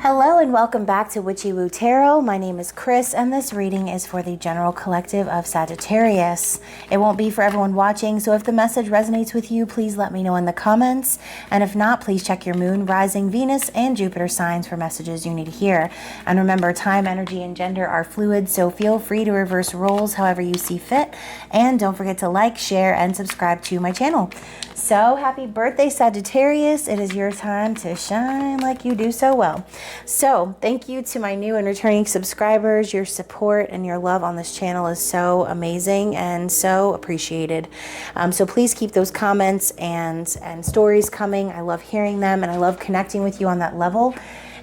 Hello and welcome back to Witchy-Woo Tarot. My name is Chris and this reading is for the general collective of Sagittarius. It won't be for everyone watching, so if the message resonates with you, please let me know in the comments. And if not, please check your moon, rising, Venus, and Jupiter signs for messages you need to hear. And remember, time, energy, and gender are fluid, so feel free to reverse roles however you see fit. And don't forget to like, share, and subscribe to my channel. So happy birthday, Sagittarius. It is your time to shine like you do so well. So thank you to my new and returning subscribers. Your support and your love on this channel is so amazing and so appreciated. So please keep those comments and stories coming. I love hearing them and I love connecting with you on that level.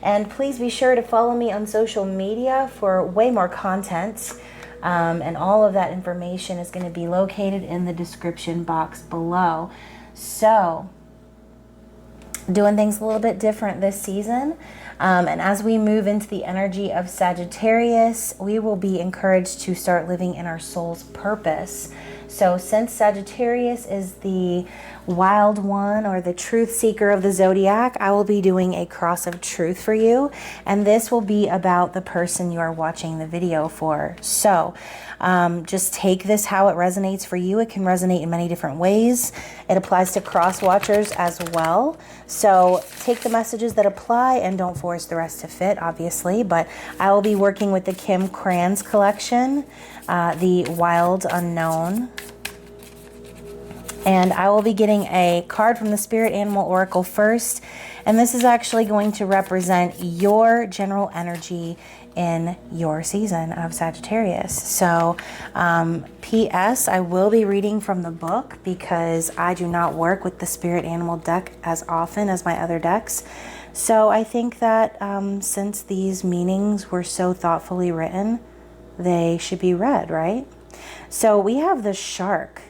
And please be sure to follow me on social media for way more content. And all of that information is going to be located in the description box below. So, doing things a little bit different this season. And as we move into the energy of Sagittarius, we will be encouraged to start living in our soul's purpose. So since Sagittarius is the wild one or the truth seeker of the zodiac, I will be doing a cross of truth for you. And this will be about the person you are watching the video for. So just take this how it resonates for you. It can resonate in many different ways. It applies to cross watchers as well. So take the messages that apply and don't force the rest to fit, obviously. But I will be working with the Kim Kranz collection, the Wild Unknown. And I will be getting a card from the Spirit Animal Oracle first. And this is actually going to represent your general energy in your season of Sagittarius. So, P.S. I will be reading from the book because I do not work with the Spirit Animal deck as often as my other decks. So I think that since these meanings were so thoughtfully written, they should be read, right? So we have the shark.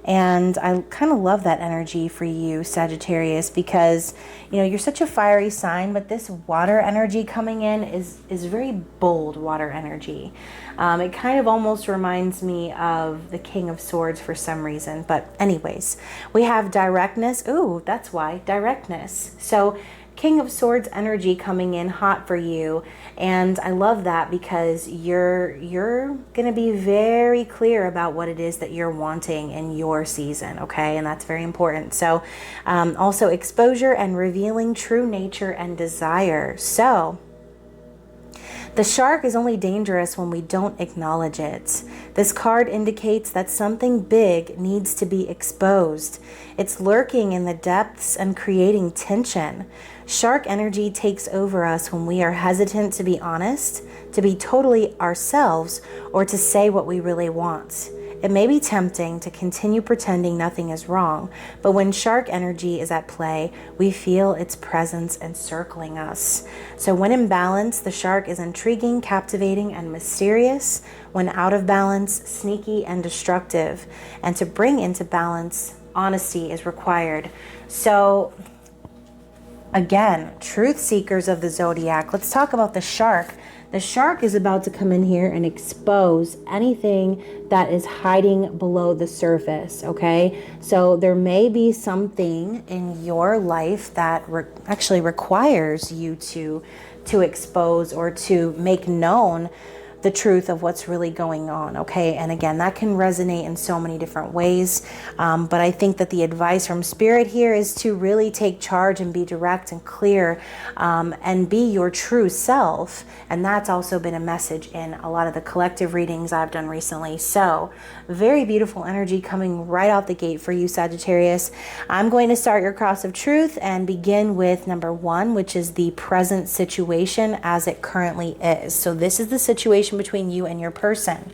And I kind of love that energy for you, Sagittarius, because, you know, you're such a fiery sign, but this water energy coming in is very bold water energy. It kind of almost reminds me of the King of Swords for some reason. But anyways, we have directness. Ooh, that's why, directness. So King of Swords energy coming in hot for you. And I love that because you're going to be very clear about what it is that you're wanting in your season, okay? And that's very important. So also exposure and revealing true nature and desire. So the shark is only dangerous when we don't acknowledge it. This card indicates that something big needs to be exposed. It's lurking in the depths and creating tension. Shark energy takes over us when we are hesitant to be honest, to be totally ourselves, or to say what we really want. It may be tempting to continue pretending nothing is wrong, but when shark energy is at play, we feel its presence encircling us. So when in balance, the shark is intriguing, captivating, and mysterious. When out of balance, sneaky and destructive. And to bring into balance, honesty is required. So again, truth seekers of the zodiac, let's talk about the shark. The shark is about to come in here and expose anything that is hiding below the surface, okay? So there may be something in your life that actually requires you to expose or to make known the truth of what's really going on, okay? And again, that can resonate in so many different ways, but I think that the advice from Spirit here is to really take charge and be direct and clear, and be your true self. And that's also been a message in a lot of the collective readings I've done recently. So very beautiful energy coming right out the gate for you, Sagittarius. I'm going to start your cross of truth and begin with number 1, which is the present situation as it currently is. So this is the situation between you and your person.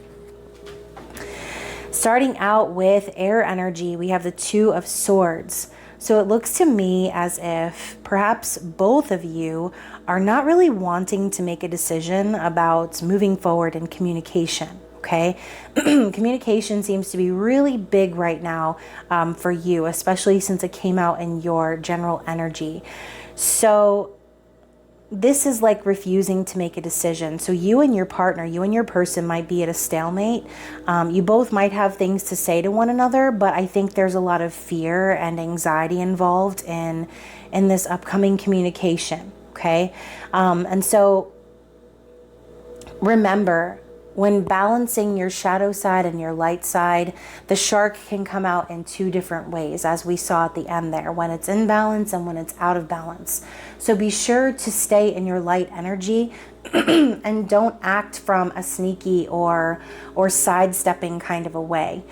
Starting out with air energy, we have the 2 of Swords. So it looks to me as if perhaps both of you are not really wanting to make a decision about moving forward in communication. Okay, communication seems to be really big right now for you, especially since it came out in your general energy. So this is like refusing to make a decision. So you and your partner, you and your person might be at a stalemate. You both might have things to say to one another, but I think there's a lot of fear and anxiety involved in this upcoming communication. okay? And so remember, when balancing your shadow side and your light side, the shark can come out in two different ways, as we saw at the end there, when it's in balance and when it's out of balance. So be sure to stay in your light energy and don't act from a sneaky or sidestepping kind of a way.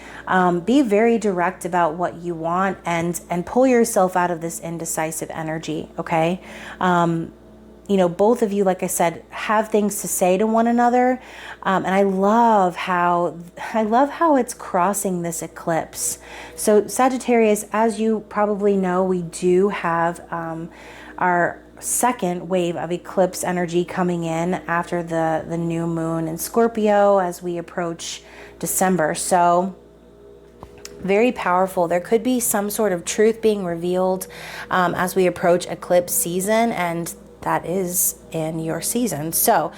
Be very direct about what you want and pull yourself out of this indecisive energy, okay? You know, both of you, like I said, have things to say to one another. And I love how it's crossing this eclipse. So Sagittarius, as you probably know, we do have our second wave of eclipse energy coming in after the new moon in Scorpio as we approach December. So very powerful. There could be some sort of truth being revealed as we approach eclipse season, and that is in your season. So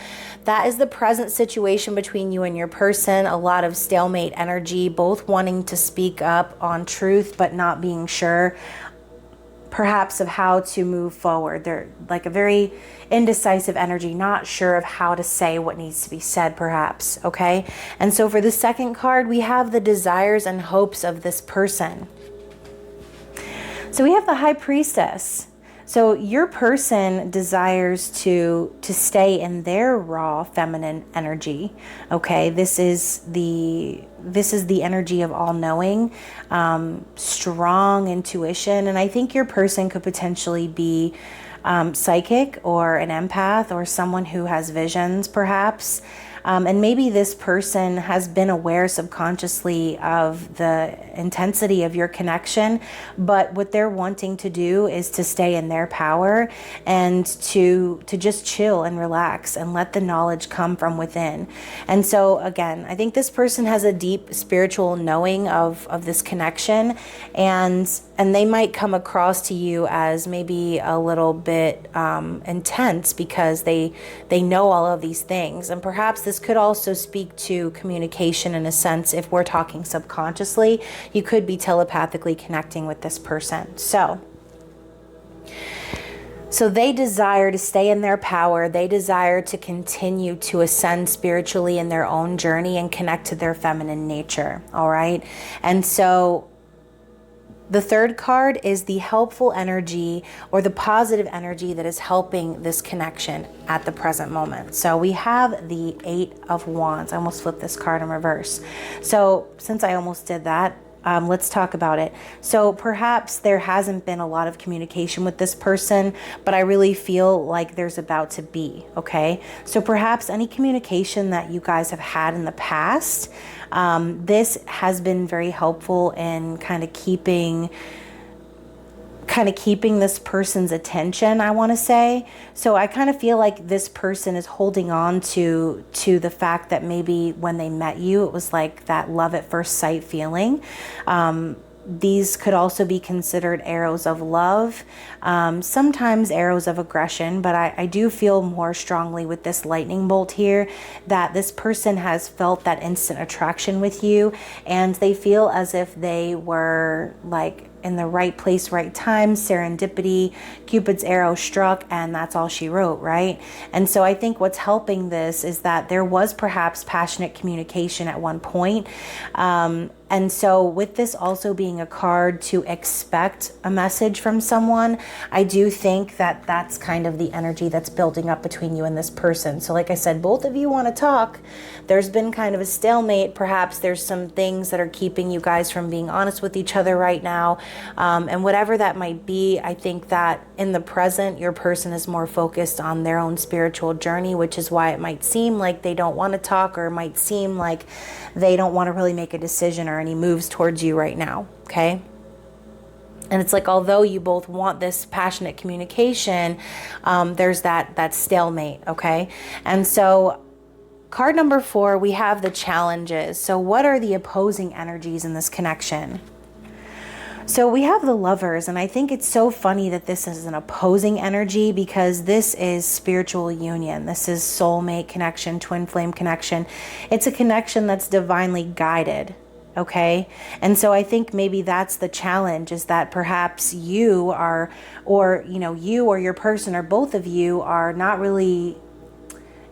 that is the present situation between you and your person. A lot of stalemate energy, both wanting to speak up on truth but not being sure perhaps of how to move forward. They're like a very indecisive energy, not sure of how to say what needs to be said perhaps, okay? And so for the second card, we have the desires and hopes of this person. So we have the High Priestess. So your person desires to stay in their raw feminine energy. Okay, this is the energy of all knowing, strong intuition, and I think your person could potentially be psychic or an empath or someone who has visions, perhaps. And maybe this person has been aware subconsciously of the intensity of your connection, but what they're wanting to do is to stay in their power and to just chill and relax and let the knowledge come from within. And so again, I think this person has a deep spiritual knowing of this connection, and they might come across to you as maybe a little bit intense because they know all of these things. And perhaps this could also speak to communication in a sense. If we're talking subconsciously, you could be telepathically connecting with this person. So they desire to stay in their power. They desire to continue to ascend spiritually in their own journey and connect to their feminine nature. All right. And so the third card is the helpful energy or the positive energy that is helping this connection at the present moment. So we have the Eight of Wands. I almost flipped this card in reverse. So since I almost did that, let's talk about it. So perhaps there hasn't been a lot of communication with this person, but I really feel like there's about to be, okay? So perhaps any communication that you guys have had in the past, this has been very helpful in kind of keeping this person's attention, I want to say. So I kind of feel like this person is holding on to the fact that maybe when they met you, it was like that love at first sight feeling. These could also be considered arrows of love, sometimes arrows of aggression, but I do feel more strongly with this lightning bolt here that this person has felt that instant attraction with you, and they feel as if they were like in the right place, right time, serendipity, Cupid's arrow struck, and that's all she wrote, right? And so I think what's helping this is that there was perhaps passionate communication at one point. And so with this also being a card to expect a message from someone, I do think that that's kind of the energy that's building up between you and this person. So like I said, both of you want to talk. There's been kind of a stalemate. Perhaps there's some things that are keeping you guys from being honest with each other right now. And whatever that might be, I think that in the present, your person is more focused on their own spiritual journey, which is why it might seem like they don't want to talk, or it might seem like they don't want to really make a decision or any moves towards you right now, okay? And it's like, although you both want this passionate communication, there's that stalemate, okay? And so card number 4, we have the challenges. So what are the opposing energies in this connection? So we have the Lovers, and I think it's so funny that this is an opposing energy because this is spiritual union. This is soulmate connection, twin flame connection. It's a connection that's divinely guided. Okay. And so I think maybe that's the challenge, is that perhaps you are, or, you know, you or your person or both of you are not really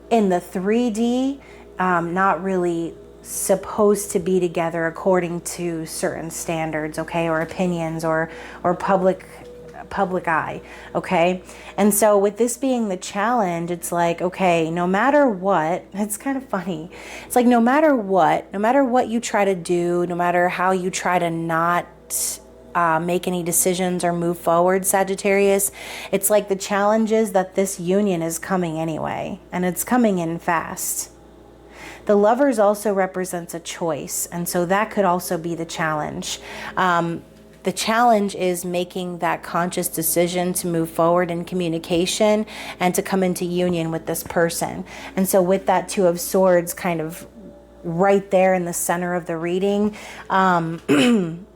in the 3D, not really supposed to be together according to certain standards, okay, or opinions, or public eye, okay? And so with this being the challenge, it's like, okay, no matter what, it's kind of funny. It's like no matter what you try to do, no matter how you try to not make any decisions or move forward, Sagittarius, it's like the challenge is that this union is coming anyway, and it's coming in fast. The Lovers also represents a choice, and so that could also be the challenge. The challenge is making that conscious decision to move forward in communication and to come into union with this person. And so with that Two of Swords kind of right there in the center of the reading,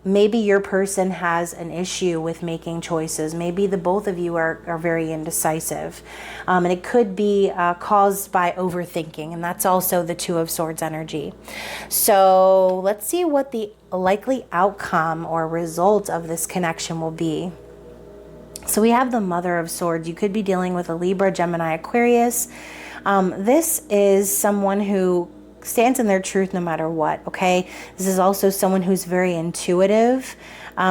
maybe your person has an issue with making choices. Maybe the both of you are very indecisive. And it could be caused by overthinking. And that's also the Two of Swords energy. So let's see what the likely outcome or result of this connection will be. So we have the Mother of Swords. You could be dealing with a Libra, Gemini, Aquarius. This is someone who stands in their truth no matter what, okay? This is also someone who's very intuitive.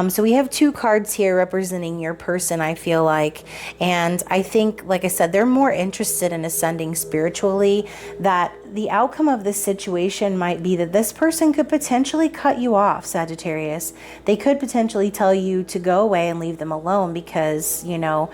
So we have two cards here representing your person, I feel like. And I think, like I said, they're more interested in ascending spiritually, that the outcome of this situation might be that this person could potentially cut you off, Sagittarius. They could potentially tell you to go away and leave them alone because, you know,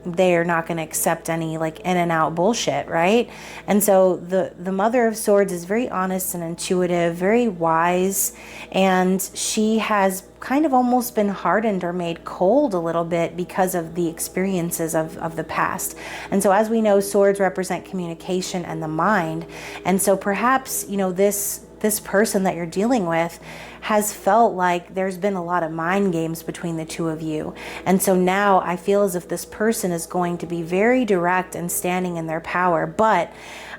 they're not going to accept any like in and out bullshit, right? And so the Mother of Swords is very honest and intuitive, very wise, and she has kind of almost been hardened or made cold a little bit because of the experiences of the past. And so as we know, swords represent communication and the mind. And so perhaps, you know, this person that you're dealing with has felt like there's been a lot of mind games between the two of you. And so now I feel as if this person is going to be very direct and standing in their power. But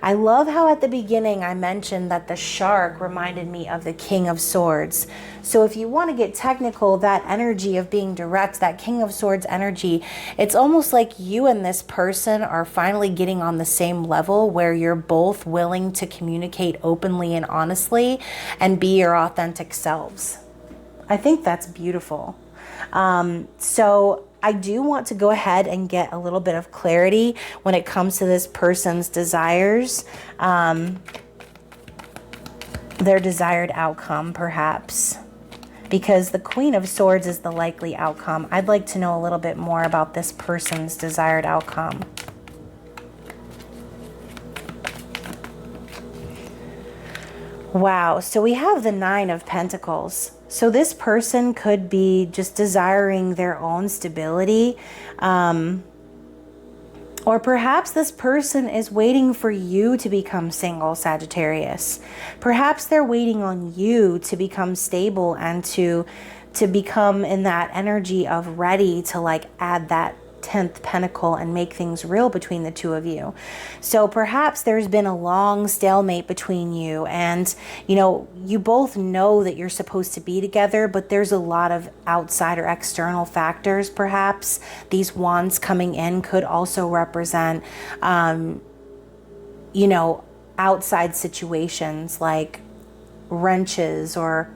I love how at the beginning I mentioned that the shark reminded me of the King of Swords. So if you want to get technical, that energy of being direct, that King of Swords energy, it's almost like you and this person are finally getting on the same level where you're both willing to communicate openly and honestly and be your authentic selves. I think that's beautiful. So I do want to go ahead and get a little bit of clarity when it comes to this person's desires, their desired outcome perhaps, because the Queen of Swords is the likely outcome. I'd like to know a little bit more about this person's desired outcome. Wow, so we have the Nine of Pentacles. So this person could be just desiring their own stability. Or perhaps this person is waiting for you to become single, Sagittarius. Perhaps they're waiting on you to become stable and to become in that energy of ready to like add that 10th pentacle and make things real between the two of you. So perhaps there's been a long stalemate between you, and you know, you both know that you're supposed to be together, but there's a lot of outside or external factors. Perhaps these wands coming in could also represent you know, outside situations like wrenches or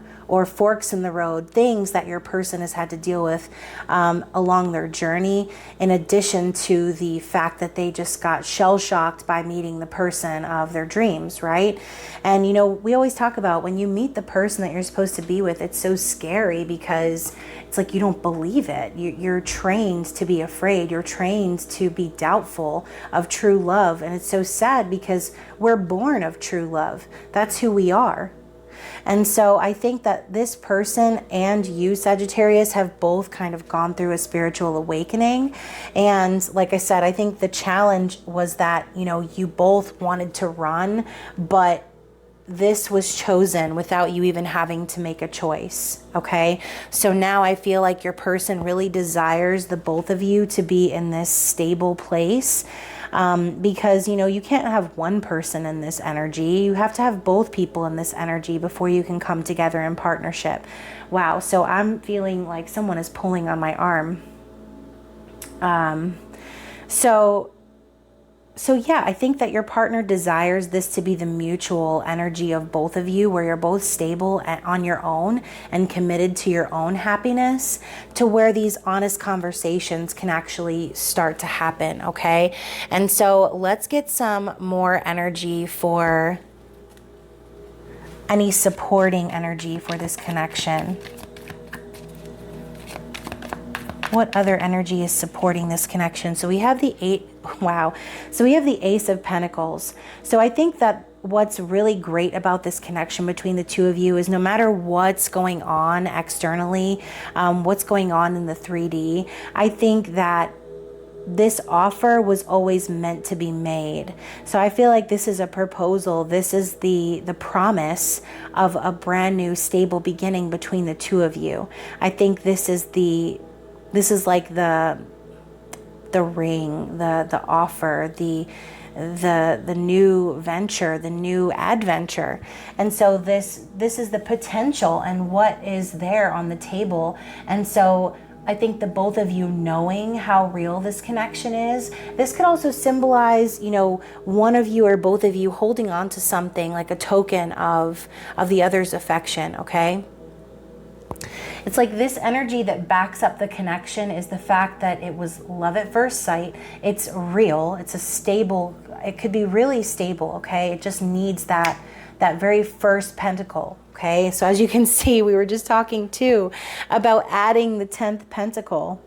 forks in the road, things that your person has had to deal with along their journey, in addition to the fact that they just got shell-shocked by meeting the person of their dreams, right? And you know, we always talk about when you meet the person that you're supposed to be with, it's so scary because it's like you don't believe it. You're trained to be afraid. You're trained to be doubtful of true love. And it's so sad because we're born of true love. That's who we are. And so I think that this person and you, Sagittarius, have both kind of gone through a spiritual awakening. And like I said, I think the challenge was that, you know, you both wanted to run, but this was chosen without you even having to make a choice. Okay. So now I feel like your person really desires the both of you to be in this stable place. because, you know, you can't have one person in this energy. You have to have both people in this energy before you can come together in partnership. Wow. So I'm feeling like someone is pulling on my arm. So yeah, I think that your partner desires this to be the mutual energy of both of you, where you're both stable on your own and committed to your own happiness, to where these honest conversations can actually start to happen, okay? And so let's get some more energy for any supporting energy for this connection. What other energy is supporting this connection? So we have the So we have the Ace of Pentacles. So I think that what's really great about this connection between the two of you is no matter what's going on externally, what's going on in the 3D, I think that this offer was always meant to be made. So I feel like this is a proposal. This is the promise of a brand new stable beginning between the two of you. I think this is like the ring, the offer, the new venture, the new adventure. And so this is the potential and what is there on the table. And so I think the both of you knowing how real this connection is, this could also symbolize, you know, one of you or both of you holding on to something like a token of the other's affection, okay? It's like this energy that backs up the connection is the fact that it was love at first sight. It's real. It's a stable, it could be really stable, okay? It just needs that very first pentacle, okay? So as you can see, we were just talking too about adding the 10th pentacle.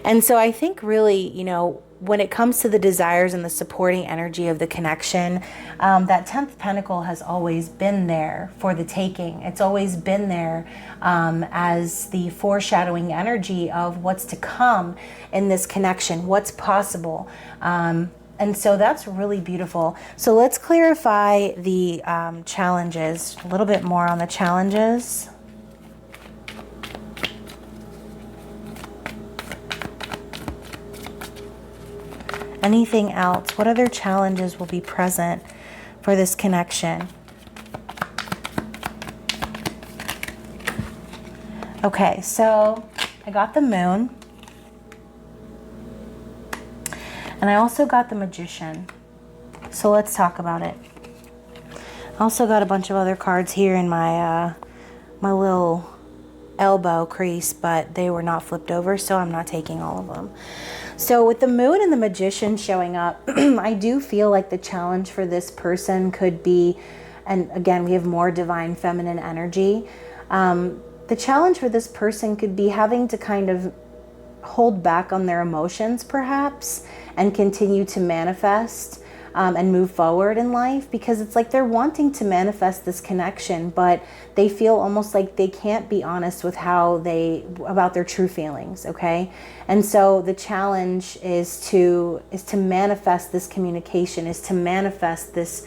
And so I think really, you know, when it comes to the desires and the supporting energy of the connection, that 10th pentacle has always been there for the taking. It's always been there as the foreshadowing energy of what's to come in this connection, what's possible. And so that's really beautiful. So let's clarify the challenges, a little bit more on the challenges. Anything else? What other challenges will be present for this connection? Okay, so I got the Moon. And I also got the Magician. So let's talk about it. I also got a bunch of other cards here in my my little elbow crease, but they were not flipped over, so I'm not taking all of them. So with the Moon and the Magician showing up, I do feel like the challenge for this person could be, and again, we have more divine feminine energy. The challenge for this person could be having to kind of hold back on their emotions perhaps and continue to manifest and move forward in life, because it's like they're wanting to manifest this connection, but they feel almost like they can't be honest with about their true feelings, okay? And so the challenge is to manifest this communication, is to manifest this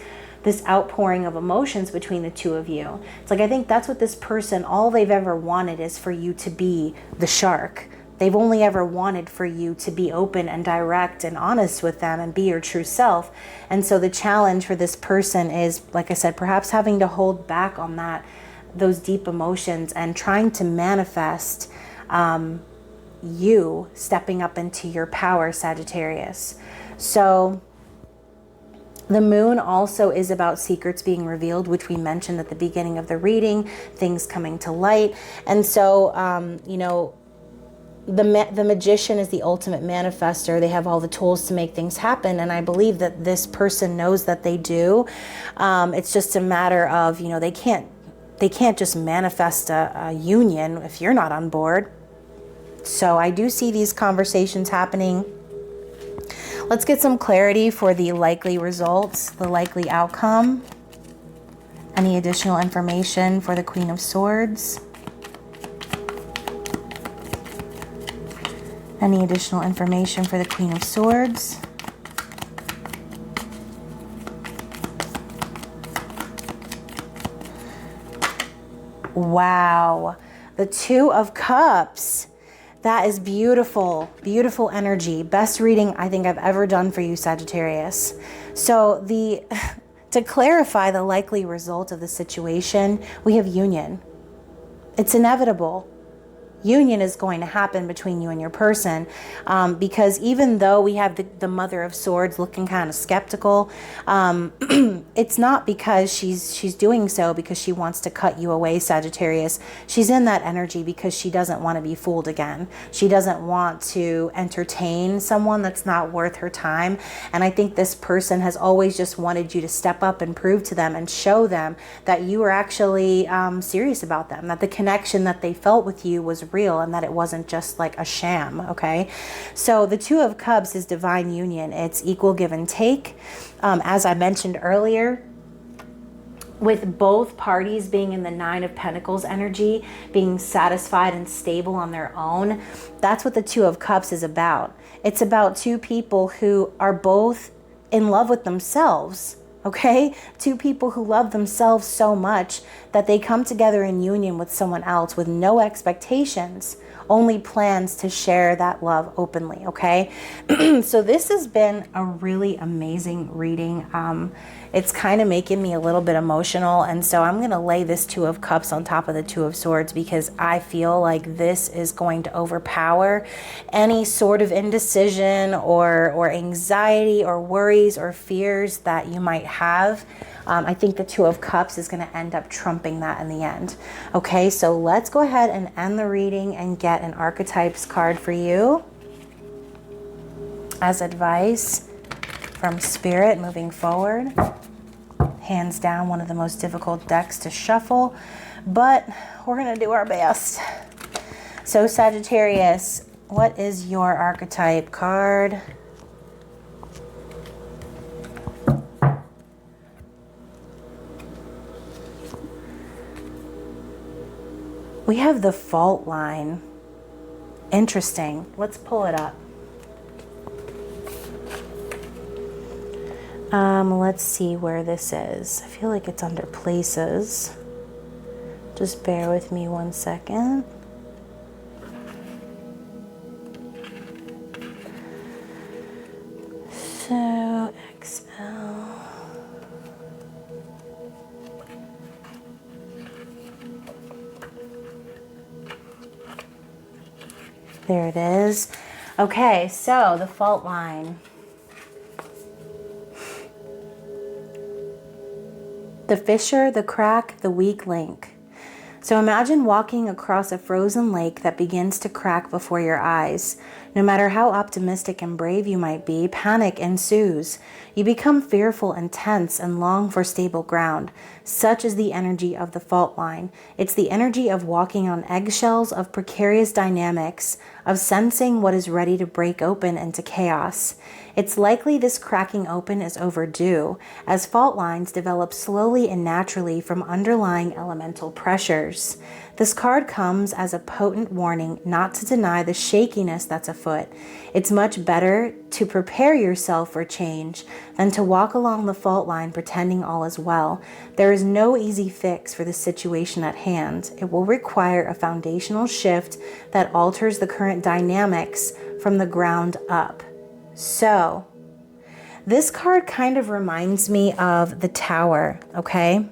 outpouring of emotions between the two of you. It's like, I think that's what this person, all they've ever wanted is for you to be the shark. They've only ever wanted for you to be open and direct and honest with them and be your true self. And so the challenge for this person is, like I said, perhaps having to hold back on those deep emotions and trying to manifest you stepping up into your power, Sagittarius. So the Moon also is about secrets being revealed, which we mentioned at the beginning of the reading, things coming to light. And so, you know, the Magician is the ultimate manifester. They have all the tools to make things happen, and I believe that this person knows that they do. It's just a matter of, you know, they can't just manifest a union if you're not on board. So I do see these conversations happening. Let's get some clarity for the likely results, the likely outcome. Any additional information for the Queen of Swords? Any additional information for the Queen of Swords? Wow. The Two of Cups. That is beautiful, beautiful energy. Best reading I think I've ever done for you, Sagittarius. So to clarify the likely result of the situation, we have union. It's inevitable. Union is going to happen between you and your person, because even though we have the Mother of Swords looking kind of skeptical, it's not because she's doing so because she wants to cut you away, Sagittarius. She's in that energy because she doesn't want to be fooled again. She doesn't want to entertain someone that's not worth her time. And I think this person has always just wanted you to step up and prove to them and show them that you were actually serious about them, that the connection that they felt with you was real and that it wasn't just like a sham. Okay, so the Two of Cups is divine union. It's equal give and take, as I mentioned earlier, with both parties being in the Nine of Pentacles energy, being satisfied and stable on their own. That's what the Two of Cups is about. It's about two people who are both in love with themselves. Okay, two people who love themselves so much that they come together in union with someone else with no expectations, only plans to share that love openly. Okay, so this has been a really amazing reading. It's kind of making me a little bit emotional, and so I'm going to lay this Two of Cups on top of the Two of Swords because I feel like this is going to overpower any sort of indecision or anxiety or worries or fears that you might have. I think the Two of Cups is going to end up trumping that in the end. Okay, so let's go ahead and end the reading and get an archetypes card for you as advice from Spirit moving forward. Hands down, one of the most difficult decks to shuffle, but we're going to do our best. So Sagittarius, what is your archetype card? We have the fault line. Interesting. Let's pull it up. Let's see where this is. I feel like it's under places. Just bear with me 1 second. So, XL. There it is. Okay, so the fault line. The fissure, the crack, the weak link. So imagine walking across a frozen lake that begins to crack before your eyes. No matter how optimistic and brave you might be, panic ensues. You become fearful and tense and long for stable ground. Such is the energy of the fault line. It's the energy of walking on eggshells, of precarious dynamics, of sensing what is ready to break open into chaos. It's likely this cracking open is overdue, as fault lines develop slowly and naturally from underlying elemental pressures. This card comes as a potent warning not to deny the shakiness that's afoot. It's much better to prepare yourself for change than to walk along the fault line pretending all is well. There is no easy fix for the situation at hand. It will require a foundational shift that alters the current dynamics from the ground up. So, this card kind of reminds me of the Tower, okay?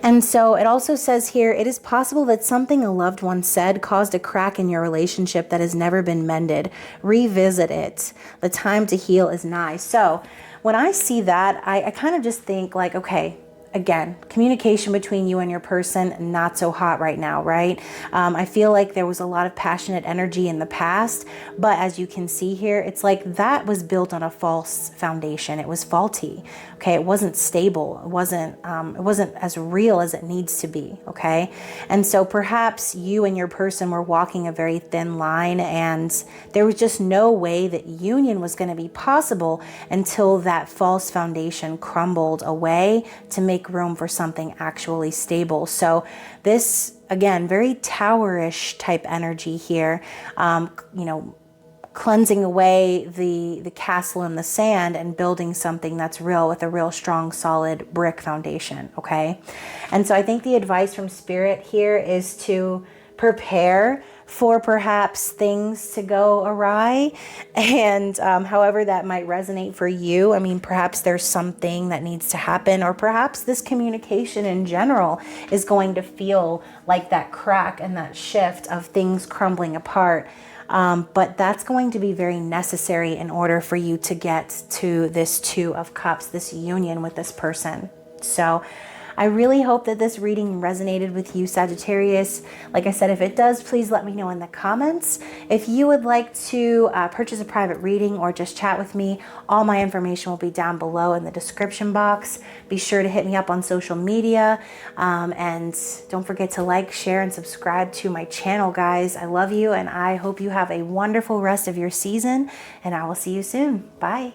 And so it also says here, it is possible that something a loved one said caused a crack in your relationship that has never been mended. Revisit it. The time to heal is nigh. So when I see that, I kind of just think like, okay, again, communication between you and your person, not so hot right now, right? I feel like there was a lot of passionate energy in the past, but as you can see here, it's like that was built on a false foundation. It was faulty, okay? It wasn't stable. It wasn't as real as it needs to be, okay? And so perhaps you and your person were walking a very thin line, and there was just no way that union was going to be possible until that false foundation crumbled away to make room for something actually stable. So this, again, very towerish type energy here, cleansing away the castle in the sand and building something that's real with a real strong, solid brick foundation, okay? And so I think the advice from Spirit here is to prepare for perhaps things to go awry. And however that might resonate for you, I mean, perhaps there's something that needs to happen, or perhaps this communication in general is going to feel like that crack and that shift of things crumbling apart. But that's going to be very necessary in order for you to get to this Two of Cups, this union with this person. So I really hope that this reading resonated with you, Sagittarius. Like I said, if it does, please let me know in the comments. If you would like to purchase a private reading or just chat with me, all my information will be down below in the description box. Be sure to hit me up on social media. And don't forget to like, share, and subscribe to my channel, guys. I love you, and I hope you have a wonderful rest of your season, and I will see you soon. Bye.